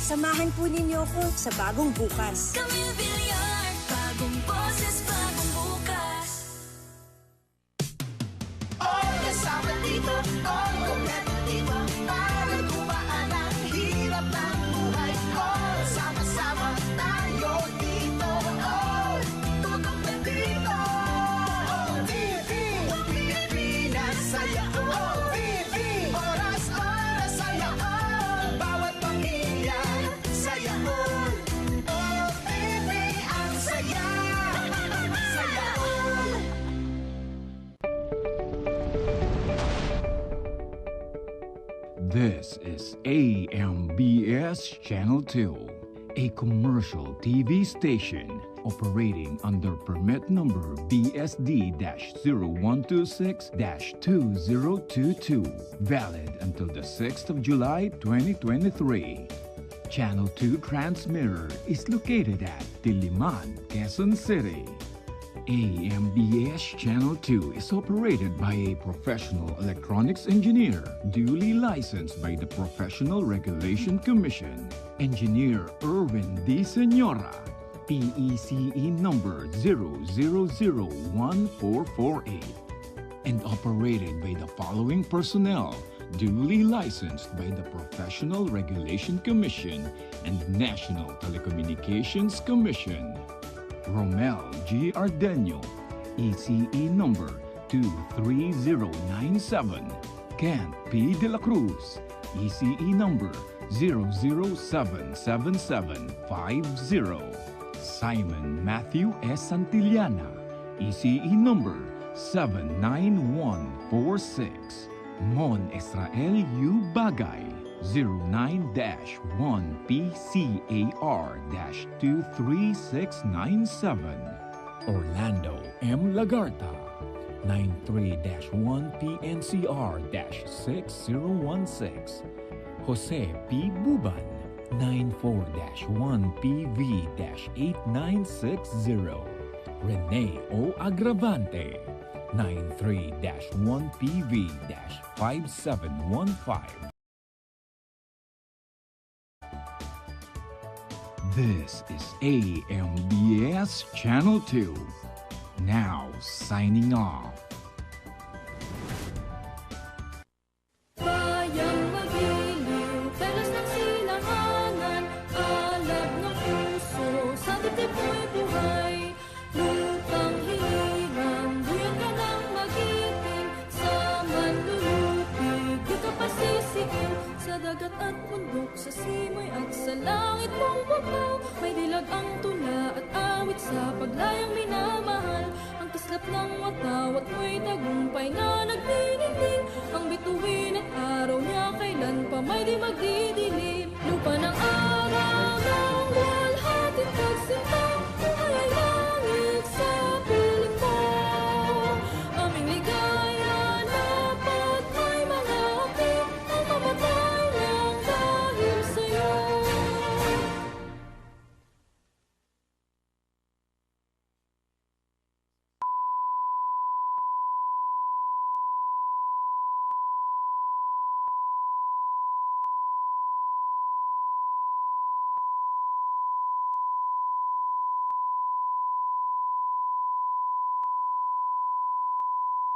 Samahan po ninyo ako sa bagong bukas. Camille Villar, bagong boses, bagong bukas. All kasama dito, all kompleto dito, para gumaan ang hirap ng buhay. All sama-sama tayo dito, all tutok na dito. All TV, Pilipinas, saya all TV. Oras-oras, saya all, bawat pamilya, saya all. All TV ang saya, saya all. This is AMBS Channel 2, a commercial TV station operating under permit number BSD-0126-2022, valid until the 6th of July 2023. Channel 2 transmitter is located at Diliman, Quezon City. AMBS Channel 2 is operated by a professional electronics engineer, duly licensed by the Professional Regulation Commission. Engineer Erwin D. Senora, PECE number 0001448. And operated by the following personnel, duly licensed by the Professional Regulation Commission and National Telecommunications Commission. Romel G. Ardenio, ECE number 23097. Kent P. De La Cruz, ECE number 0077750. Simon Matthew S. Santillana, ECE number 79146. Mon Israel U. Bagay, 09-1PCAR-23697. Orlando M. Lagarta, 93-1PNCR-6016. Jose P. Buban, 94-1PV-8960. Rene O. Agravante, 93-1PV-5715. This is AMBS Channel 2. Now signing off. Bayang magiliw, pelas ng silanganan, alab ng puso, sa dibdib mo'y buhay. Lutang hihiram, buyan ka ng magiting, sa manlulupig, di ka pasisikin. Sa dagat at bundok, sa simoy at sa langit mong bukaw, may dilag ang tula at awit sa paglayang minamahal. Ang kislap ng watawat mo'y tagumpay na nagniningning, ang bituin at araw niya kailan pa may di magdidilim. Lupa ng araw ng buhay